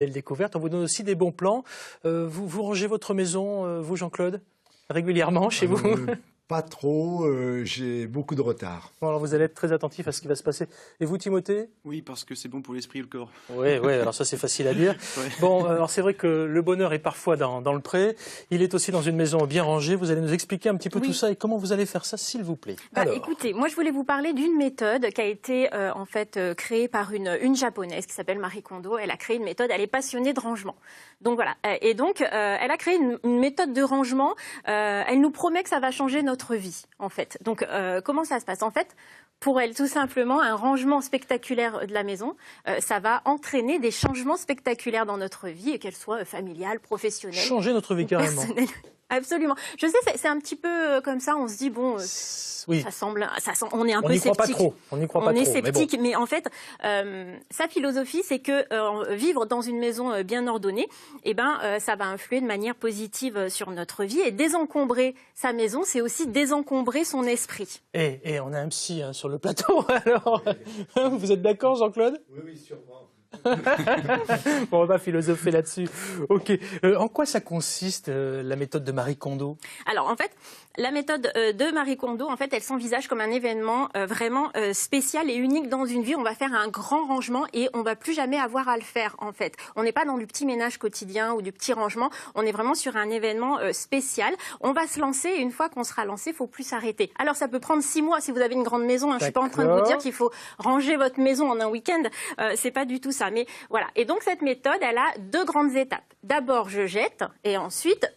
Belle découverte. On vous donne aussi des bons plans. Vous rangez votre maison, vous Jean-Claude, régulièrement chez vous? Pas trop, j'ai beaucoup de retard. Bon, alors vous allez être très attentif à ce qui va se passer. Et vous, Timothée? Oui, parce que c'est bon pour l'esprit et le corps. Oui, alors ça c'est facile à dire. Ouais. Bon, alors c'est vrai que le bonheur est parfois dans le pré. Il est aussi dans une maison bien rangée. Vous allez nous expliquer un petit peu tout ça et comment vous allez faire ça, s'il vous plaît. Écoutez, moi je voulais vous parler d'une méthode qui a été créée par une japonaise qui s'appelle Marie Kondo. Elle a créé une méthode, elle est passionnée de rangement. Donc voilà, et donc elle a créé une méthode de rangement. Elle nous promet que ça va changer notre vie, en fait. Donc comment ça se passe? En fait, pour elle, tout simplement, un rangement spectaculaire de la maison, ça va entraîner des changements spectaculaires dans notre vie, qu'elle soit familiale, professionnelle. Changer notre vie carrément. Absolument. Je sais, c'est un petit peu comme ça, on se dit, bon, oui. ça semble, on est un peu sceptique. On n'y croit pas trop. On est sceptique, mais en fait, sa philosophie, c'est que vivre dans une maison bien ordonnée, ça va influer de manière positive sur notre vie. Et désencombrer sa maison, c'est aussi désencombrer son esprit. Et on a un psy sur le plateau, alors. Vous êtes d'accord, Jean-Claude? Oui, sûrement. Bon, on va philosopher là-dessus. Ok. En quoi ça consiste, la méthode de Marie Kondo? Alors, en fait, la méthode de Marie Kondo, en fait, elle s'envisage comme un événement vraiment spécial et unique dans une vie. On va faire un grand rangement et on va plus jamais avoir à le faire, en fait. On n'est pas dans du petit ménage quotidien ou du petit rangement. On est vraiment sur un événement spécial. On va se lancer et une fois qu'on sera lancé, il faut plus s'arrêter. Alors, ça peut prendre 6 mois si vous avez une grande maison. Je suis pas en train de vous dire qu'il faut ranger votre maison en un week-end. C'est pas du tout ça. Mais voilà. Et donc, cette méthode, elle a 2 grandes étapes. D'abord, je jette et ensuite,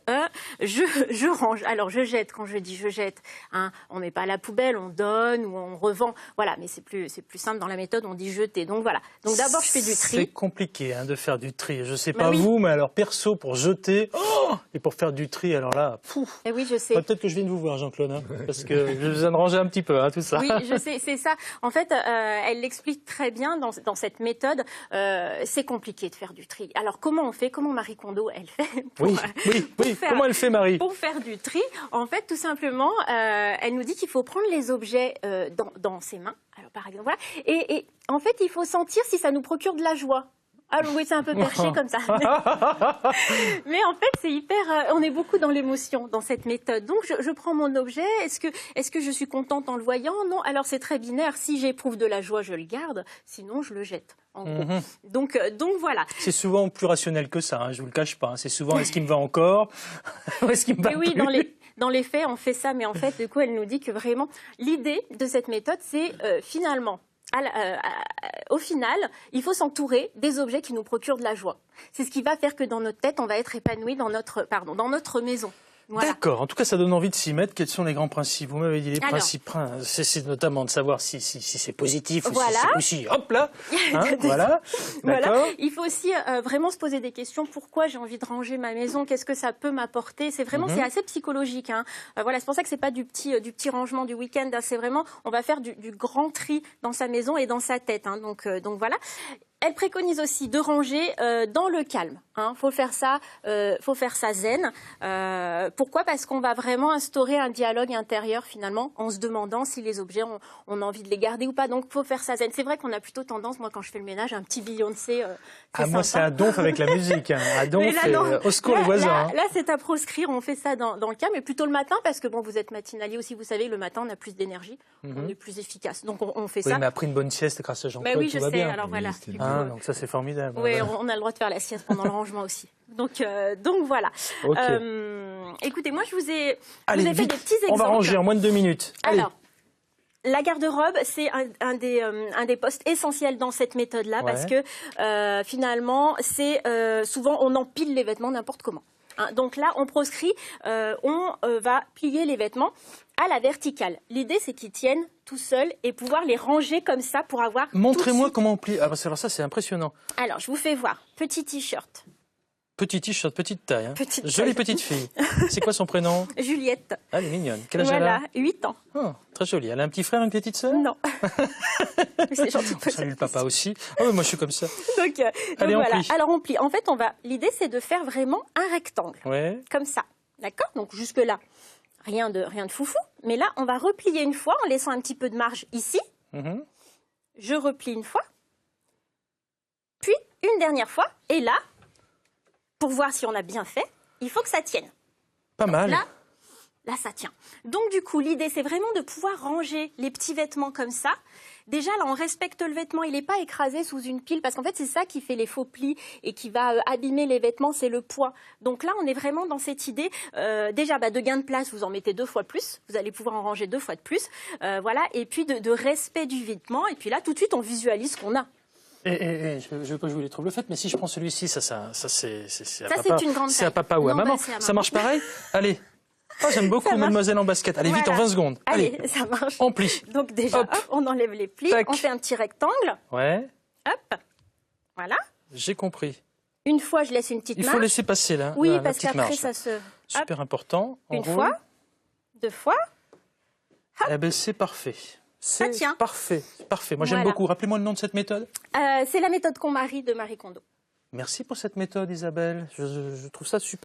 je range. Alors, je jette. Quand je dis je jette, on met pas à la poubelle, on donne ou on revend. Voilà, mais c'est plus simple dans la méthode, on dit jeter. Donc voilà. Donc d'abord, je fais du tri. C'est compliqué de faire du tri. Je sais pas vous, mais alors perso, pour jeter et pour faire du tri, alors là, Et oui, je sais. Peut-être que je viens de vous voir, Jean-Claude, parce que je viens de ranger un petit peu tout ça. Oui, je sais, c'est ça. En fait, elle l'explique très bien dans cette méthode. C'est compliqué de faire du tri. Alors comment on fait? Comment Marie Kondo, elle fait Oui. Comment elle fait, Marie? Pour faire du tri, en fait, tout simplement, elle nous dit qu'il faut prendre les objets dans ses mains. Alors, par exemple, voilà. Et en fait, il faut sentir si ça nous procure de la joie. Alors oui, c'est un peu perché comme ça. Mais en fait, c'est hyper... on est beaucoup dans l'émotion dans cette méthode. Donc, je prends mon objet. Est-ce que je suis contente en le voyant? Non. Alors, c'est très binaire. Si j'éprouve de la joie, je le garde. Sinon, je le jette. En gros. Donc voilà. C'est souvent plus rationnel que ça, je vous le cache pas. C'est souvent est-ce qu'il me va encore ou est-ce qu'il me va plus? Oui, dans les faits, on fait ça. Mais en fait, du coup, elle nous dit que vraiment, l'idée de cette méthode, c'est finalement... au final, il faut s'entourer des objets qui nous procurent de la joie. C'est ce qui va faire que dans notre tête, on va être épanoui dans notre maison. Voilà. D'accord. En tout cas, ça donne envie de s'y mettre. Quels sont les grands principes? Vous m'avez dit les principes. C'est notamment de savoir si c'est positif ou si hop là. Voilà. Voilà. Il faut aussi vraiment se poser des questions. Pourquoi j'ai envie de ranger ma maison? Qu'est-ce que ça peut m'apporter? C'est vraiment c'est assez psychologique. Voilà. C'est pour ça que c'est pas du petit rangement du week-end. C'est vraiment on va faire du grand tri dans sa maison et dans sa tête. Donc voilà. Elle préconise aussi de ranger dans le calme. Faut faire ça zen. Pourquoi? Parce qu'on va vraiment instaurer un dialogue intérieur finalement en se demandant si les objets on a envie de les garder ou pas. Donc faut faire ça zen. C'est vrai qu'on a plutôt tendance, moi quand je fais le ménage, un petit Beyoncé. Moi c'est un donf avec la musique. Un donf, au secours les voisins. Là c'est à proscrire. On fait ça dans le calme, mais plutôt le matin parce que bon vous êtes matinalier aussi. Vous savez le matin on a plus d'énergie, on est plus efficace. Donc on fait ça. Oui, mais après une bonne sieste grâce à Jean-Claude, oui, tout va bien. Alors voilà. Donc ça c'est formidable. Oui, on a le droit de faire la sieste pendant le rangement aussi. Donc voilà. Okay. Écoutez, moi je vous ai fait vite, des petits exemples. On va ranger en moins de 2 minutes. Alors, la garde-robe, c'est un des postes essentiels dans cette méthode-là parce que finalement, c'est souvent on empile les vêtements n'importe comment. Donc là, on proscrit, on va plier les vêtements à la verticale. L'idée, c'est qu'ils tiennent tout seuls et pouvoir les ranger comme ça pour avoir... Montrez-moi comment on plie. Alors ça, c'est impressionnant. Alors, je vous fais voir. Petit t-shirt. Petit t-shirt, petite taille. Jolie petite fille. C'est quoi son prénom? Juliette. Elle est mignonne. Quel âge elle a? 8 ans. Très jolie. Elle a un petit frère, une petite sœur? Non. C'est gentil. Salut le papa aussi. Moi je suis comme ça. Donc allez, voilà. on plie. Alors on plie. En fait, l'idée c'est de faire vraiment un rectangle. Comme ça. D'accord? Donc jusque là, rien de foufou. Mais là, on va replier une fois en laissant un petit peu de marge ici. Je replie une fois. Puis une dernière fois. Et là, pour voir si on a bien fait, il faut que ça tienne. Pas mal. Là, ça tient. Donc, du coup, l'idée, c'est vraiment de pouvoir ranger les petits vêtements comme ça. Déjà, là, on respecte le vêtement. Il n'est pas écrasé sous une pile parce qu'en fait, c'est ça qui fait les faux plis et qui va abîmer les vêtements, c'est le poids. Donc là, on est vraiment dans cette idée, déjà, de gain de place, vous en mettez 2 fois plus. Vous allez pouvoir en ranger 2 fois de plus. Voilà. Et puis, de respect du vêtement. Et puis là, tout de suite, on visualise ce qu'on a. Je ne veux pas jouer les troubles faites, mais si je prends celui-ci, c'est une grande taille. C'est à papa ou à maman. Ça marche pareil? Allez. Oh, j'aime beaucoup Mademoiselle en basket. Allez, vite, en 20 secondes. Allez, ça marche. On plie. Donc déjà, hop, on enlève les plis, tac. On fait un petit rectangle. Ouais. Hop, voilà. J'ai compris. Une fois, je laisse une petite marge. Il faut laisser passer, là. Oui, voilà, parce qu'après, ça se... Super important. Une fois, 2 fois. Hop. Eh bien, c'est parfait. Ça tient. Parfait. Parfait. Moi, j'aime beaucoup. Rappelez-moi le nom de cette méthode. C'est la méthode KonMari de Marie Kondo. Merci pour cette méthode, Isabelle. Je trouve ça super.